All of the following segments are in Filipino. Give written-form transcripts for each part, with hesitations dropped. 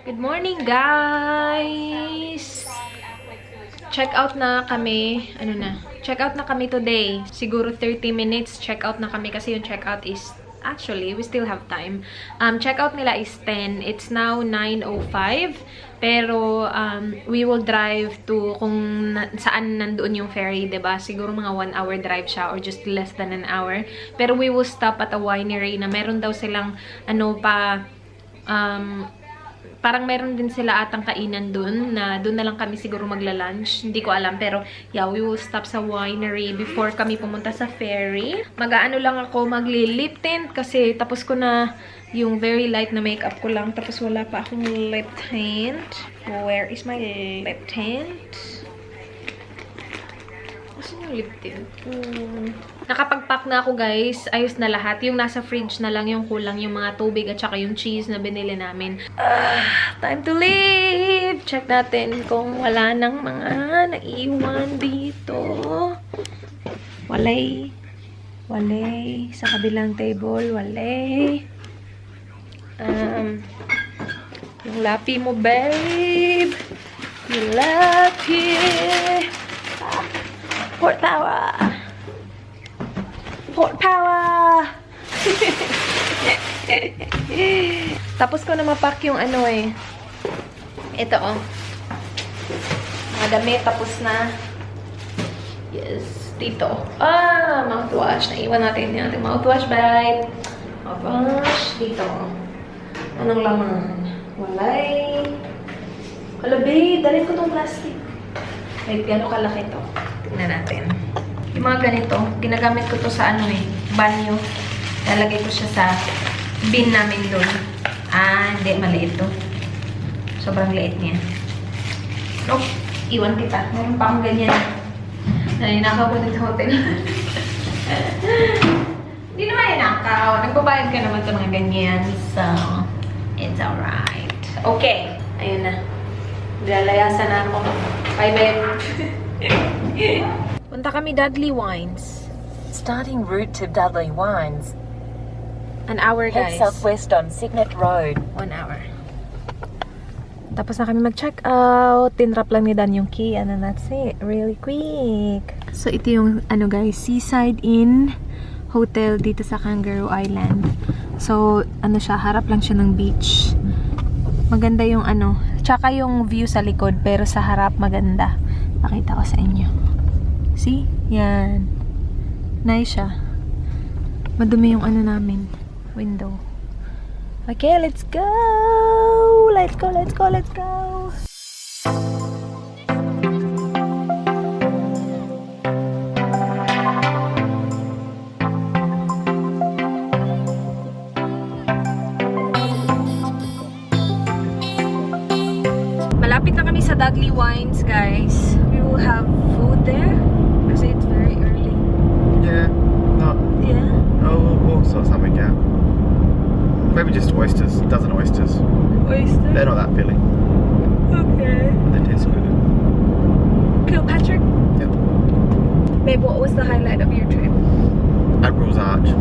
Good morning, guys! Check out na kami. Check out na kami today. Siguro 30 minutes check out na kami kasi yung check out is actually, we still have time. Check out nila is 10. It's now 9:05. Pero we will drive to kung saan nandoon yung ferry, 'di ba? Siguro mga 1 hour drive siya or just less than an hour. Pero we will stop at a winery na meron daw silang parang meron din sila atang kainan dun, na dun na lang kami siguro magla-lunch. Hindi ko alam, pero yeah, we will stop sa winery before kami pumunta sa ferry. Mag-aano lang ako, magli-lip tint kasi tapos ko na yung very light na makeup ko lang. Tapos wala pa akong lip tint. Where is my lip tint? Saan yung lip tint? Nakapag-pack na ako, guys. Ayos na lahat. Yung nasa fridge na lang yung kulang, yung mga tubig at saka yung cheese na binili namin. Time to leave! Check natin kung wala nang mga naiwan dito. Walay. Walay. Sa kabilang table, walay. Yung lapi mo, babe. Yung lapi. Port Power! Port Power! Tapos ko na mapak yung ano eh. Ito oh. Mga damit, tapos na. Yes, dito. Mouthwash. Naiwan natin yung ating mouthwash bag. Mouthwash. Dito. Anong laman? Walay. Kalabi, dalhin ko tong plastic. Wait, gano'ng kalaki to? Tingnan natin. Yung mga ganito, ginagamit ko to sa banyo. Lalagay ko siya sa bin namin doon. Hindi, maliit to. Sobrang liit niya. Nope, iwan kita. Meron pa akong ganyan. Naninakaw ko dito sa hotel. Hindi naman ninakaw. Nagbabayad ka naman sa mga ganyan. So, it's alright. Okay, ayun na. Lalayasan na ako. Bye, babe. Punta kami Dudley Wines. Starting route to Dudley Wines. An hour, Head guys. southwest on Signet Road. 1 hour. Tapos na kami mag-check out. Tinrap lang ni Dan yung key. And then that's it. Really quick. So, ito yung, guys, Seaside Inn Hotel dito sa Kangaroo Island. So, siya, harap lang siya ng beach. Maganda yung tsaka yung view sa likod, pero sa harap maganda. Pakita ko sa inyo. See? Yan. Nice siya. Madumi yung namin. Window. Okay, let's go! Let's go, let's go, let's go! Malapit na kami sa Dudley Wines, guys. We will have food there. Kasi it's very early. Yeah, not. Yeah. Oh, we'll sort something out. Maybe just oysters, a dozen oysters. Oyster? They're not that filling. Okay. They taste good. Kilpatrick? Yep. Babe, what was the highlight of your trip? Admiral's Arch.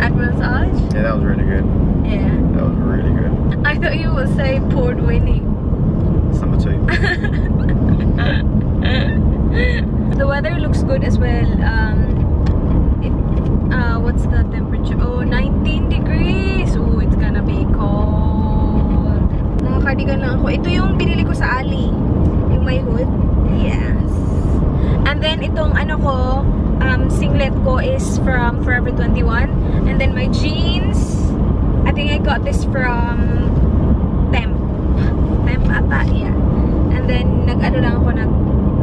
Admiral's Arch? Yeah, that was really good. Yeah. That was really good. I thought you would say Port Winnie. Summer too. The weather looks good as well. What's the temperature? Oh, 19 degrees. Oh, it's gonna be cold. Naka-cardigan lang ako. Ito yung binili ko sa Ali. Yung may hood. Yes. And then, itong singlet ko is from Forever 21. And then, my jeans, I think I got this from Temp ata, yeah. And then, lang ako,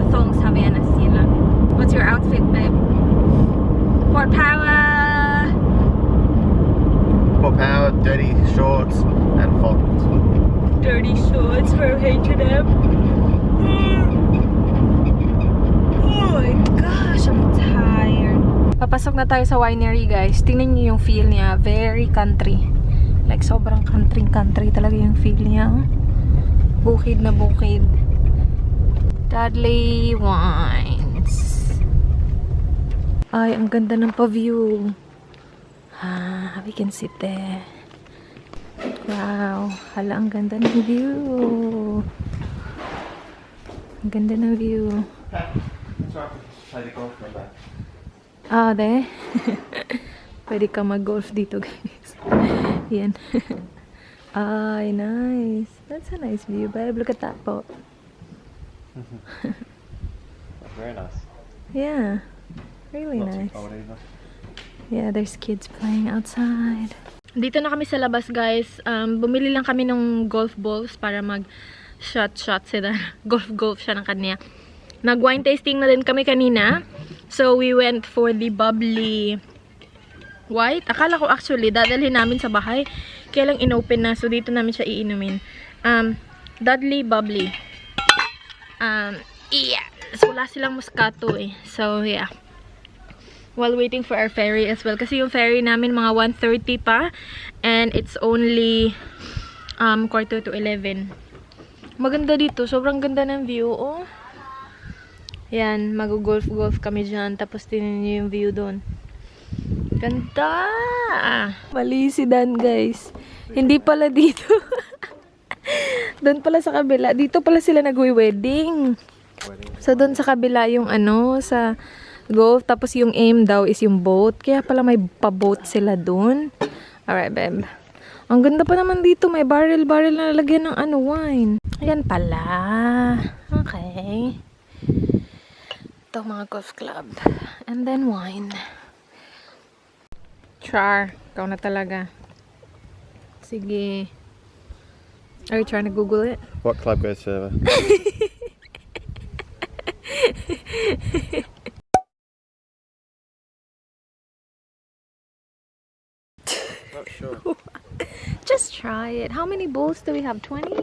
thongs, Havaianas, yun lang. What's your outfit, babe? Port Power! Port Power, dirty shorts, and foggles. Dirty shorts for H&M. Oh my gosh, I'm tired. Papasok na tayo sa winery, guys. Tingnan niyo yung feel niya. Very country. Like, sobrang country talaga yung feel niya. Bukid na bukid. Dudley Wines. Ay, ang ganda ng pa-view. We can sit there. Wow. Hala, ang ganda ng view. Ang ganda ng view. Play the golf from there. Ah, there. Pwede ka mag-golf dito, guys. Yan. Ay, nice. That's a nice view, babe. Look at that boat. Very nice. Yeah. Really Not nice. too cold either. Yeah, there's kids playing outside. Dito na kami sa labas, guys. Bumili lang kami ng golf balls para mag-shot sila. Golf siya ng kanya. Nag-wine tasting na din kami kanina. So, we went for the bubbly white. Akala ko actually, dadalhin namin sa bahay. Kaya lang inopen na. So, dito namin siya iinumin. Dudley bubbly. Yeah. So, wala silang Moscato eh. So, yeah. While waiting for our ferry as well. Kasi yung ferry namin mga 1:30 pa. And it's only 10:45. Maganda dito. Sobrang ganda ng view. Oh. Yan. Mag-golf kami dyan. Tapos tinin nyo yung view doon. Ganda! Mali si Dan, guys. Hindi pala dito. Doon pala sa kabila. Dito pala sila nag-wedding. So, doon sa kabila yung sa golf. Tapos yung aim daw is yung boat. Kaya pala may pa-boat sila doon. Alright, babe. Ang ganda pa naman dito. May barrel na lalagyan ng wine. Ayan pala. Okay. Ito mga golf club. And then wine. Char. Ikaw na talaga. Sige. Are you trying to Google it? What club goes further? Not sure. Just try it. How many bowls do we have? 20?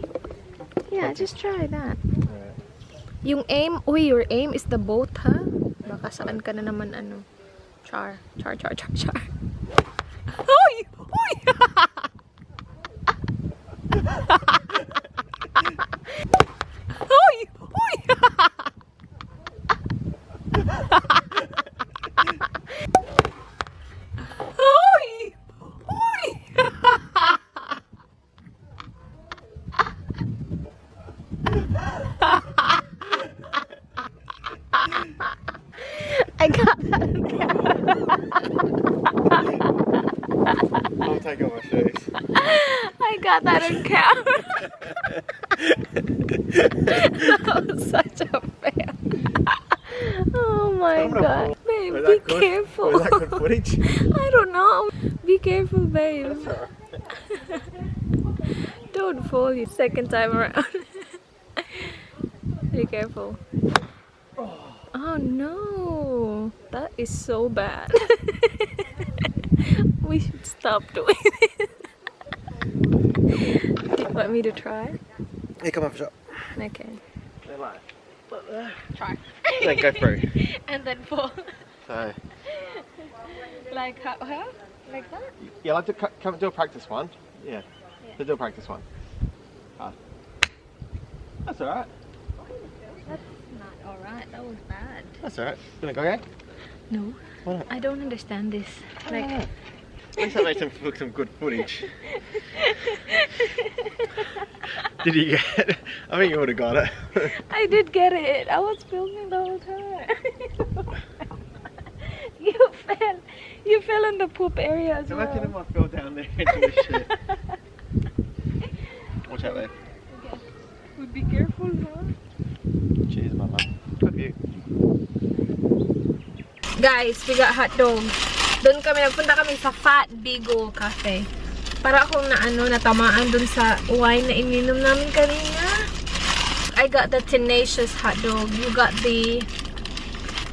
Yeah, just try that. Right. Yung aim, your aim is the boat, ha? Baka saan ka na naman Char. Hoy! Hoy! Hoy! Hoy! Hoy! Hoy! I got that on camera. I'll take off my shoes. I got that on camera. That was such a fail. Oh my god. Babe, Was be that good? careful. Was that good footage? I don't know. Be careful, babe. Don't fall you second time around. Be careful. Oh no. That is so bad. We should stop doing it. Do you want me to try? Here, come on for shot. Okay. They're like, Try. then go through. And then fall. So, Like how? Like that? yeah, I'd like to come do a practice one. Yeah. Do a practice one. That's alright. That's not alright. That was bad. That's alright. Gonna go again? No. Why not? I don't understand this. Like. At least that makes some good footage. Did you get it? I think you would have got it. I did get it. I was filming the whole time. You fell in the poop area as Imagine if well. I fell down there into the shit. Watch out there. Would be careful, huh? Cheers, my love. Good view. Guys, we got hot dog. Doon nagpunta kami sa Fat Bigo Cafe. Para akong natamaan doon sa wine na ininom namin kanina. I got the Tenacious hot dog. You got the...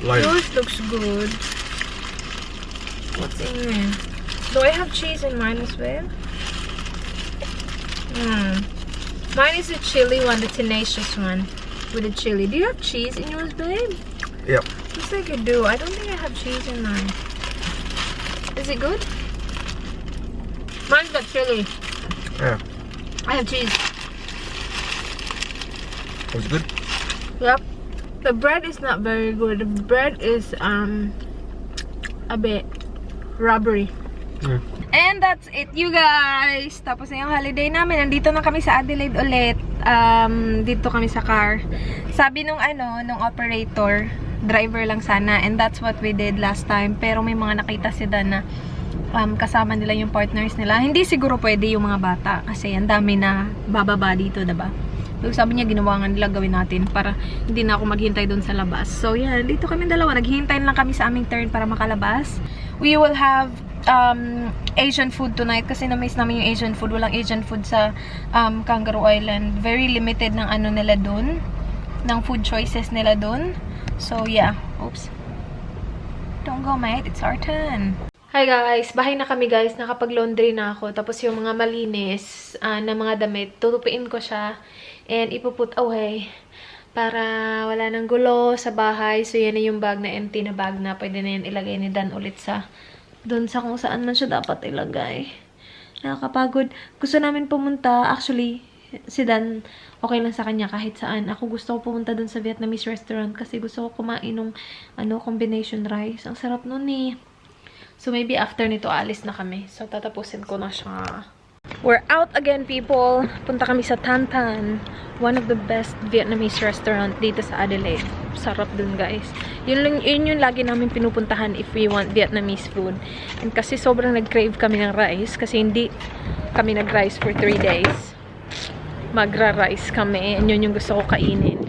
Yours looks good. What's in there? Do I have cheese in mine as well? Mine is the chili one, the Tenacious one. With the chili. Do you have cheese in yours, babe? Yep. Looks like you do. I don't think I have cheese in mine. Is it good? Mine's got chili. Yeah. I have cheese. Was it good? Yep. The bread is not very good. The bread is a bit rubbery. Yeah. And that's it, you guys. Tapos na yung holiday namin. Nandito na kami sa Adelaide ulit. Dito kami sa car. Sabi nung operator, driver lang sana. And that's what we did last time. Pero may mga nakita si Dan na kasama nila yung partners nila. Hindi siguro pwede yung mga bata. Kasi ang dami na bababa dito, diba? So, sabi niya, ginawa nga nila gawin natin para hindi na ako maghintay doon sa labas. So, yeah, dito kami dalawa. Naghihintay lang kami sa aming turn para makalabas. We will have Asian food tonight kasi na-miss namin yung Asian food. Walang Asian food sa Kangaroo Island. Very limited ng ano nila doon. Ng food choices nila doon. So, yeah. Oops. Don't go, mate. It's our turn. Hi guys, bahay na kami guys, nakapag-laundry na ako. Tapos yung mga malinis na mga damit, tutupiin ko siya and ipuput away para wala nang gulo sa bahay. So yan na yung bag na empty na bag na pwede na yan ilagay ni Dan ulit sa doon sa kung saan man siya dapat ilagay. Nakakapagod. Gusto namin pumunta, actually, si Dan okay lang sa kanya kahit saan. Ako gusto ko pumunta doon sa Vietnamese restaurant kasi gusto ko kumain ng combination rice. Ang sarap nun eh. So, maybe after nito, alis na kami. So, tatapusin ko na siya. We're out again, people. Punta kami sa Tan Tan. One of the best Vietnamese restaurant dito sa Adelaide. Sarap dun, guys. Yun yung lagi namin pinupuntahan if we want Vietnamese food. And kasi sobrang nag-crave kami ng rice. Kasi hindi kami nag-rice for 3 days. Magra-rice kami. And yun yung gusto ko kainin.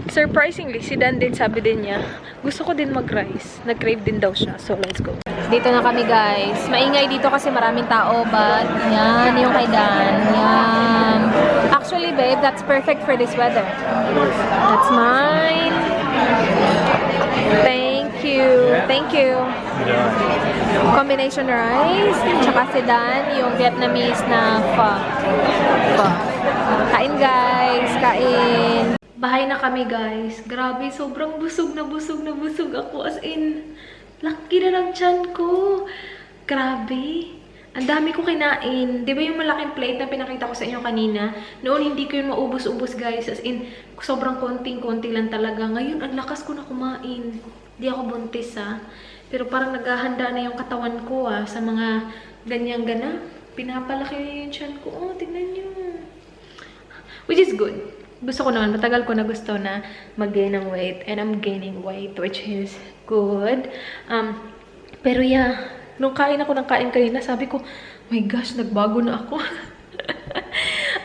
Surprisingly, si Dan din, sabi din niya, gusto ko din mag-rice. Nag-crave din daw siya. So, let's go. Dito na kami, guys. Maingay dito kasi maraming tao, but yan, yung kay Dan. Yan. Actually, babe, that's perfect for this weather. That's mine. Thank you. Thank you. Combination rice. Tsaka si Dan, yung Vietnamese na pho. Pho. Kain, guys. Kain. Bahay na kami, guys. Grabe, sobrang busog na busog na busog ako. As in, laki na ng tiyan ko. Grabe. Ang dami ko kinain. Di ba yung malaking plate na pinakita ko sa inyo kanina? Noon, hindi ko yun maubos-ubos, guys. As in, sobrang konting-konti lang talaga. Ngayon, ang lakas ko na kumain. Di ako buntis, ha. Pero parang naghahanda na yung katawan ko, ha. Sa mga ganyang-gana. Pinapalaki na yung tiyan ko. Oh, tignan nyo. Which is good. Gusto ko naman, matagal ko na gusto na mag-gain ng weight. And I'm gaining weight, which is good. Pero yeah, nung kain ako ng kain kanina, sabi ko, my gosh, nagbago na ako.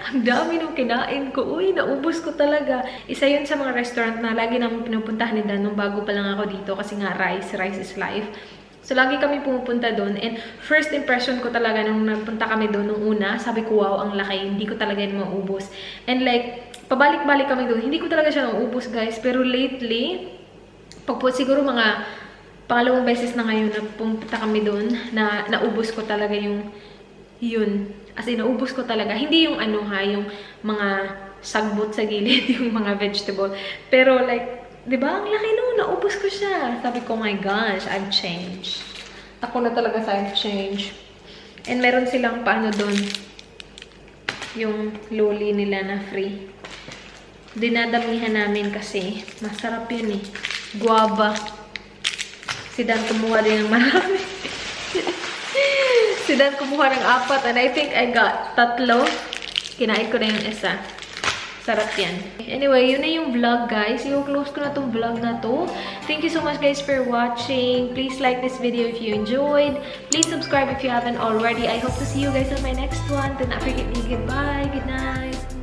Ang dami nung kinain ko. Uy, naubos ko talaga. Isa yun sa mga restaurant na lagi namin pinupuntahan ni Dan nung bago pa lang ako dito. Kasi nga rice is life. So, lagi kami pumupunta doon. And first impression ko talaga nung nagpunta kami doon nung una, sabi ko, wow, ang laki. Hindi ko talaga yun maubos. And like, pabalik-balik kami doon. Hindi ko talaga siya naubos, guys. Pero lately, siguro mga pangalawang beses na ngayon na pumunta kami doon, na naubos ko talaga yung yun. As in, naubos ko talaga. Hindi yung yung mga sagbot sa gilid, yung mga vegetable. Pero like, di ba? Ang laki noon, naubos ko siya. Sabi ko, my gosh, I've changed. Ako na talaga sa I've changed. And meron silang paano doon, yung loli nila na free. Dinadamihan namin kasi masarap yun eh. Guava. Si Dan kumuha din ng marami. Si Dan kumuha ng 4 and I think I got 3. Kinain ko na yung isa. Sarap yan. Anyway, yun na yung vlog, guys. I-close ko na tong vlog na to. Thank you so much, guys, for watching. Please like this video if you enjoyed. Please subscribe if you haven't already. I hope to see you guys on my next one. Do not forget me. Goodbye. Good night.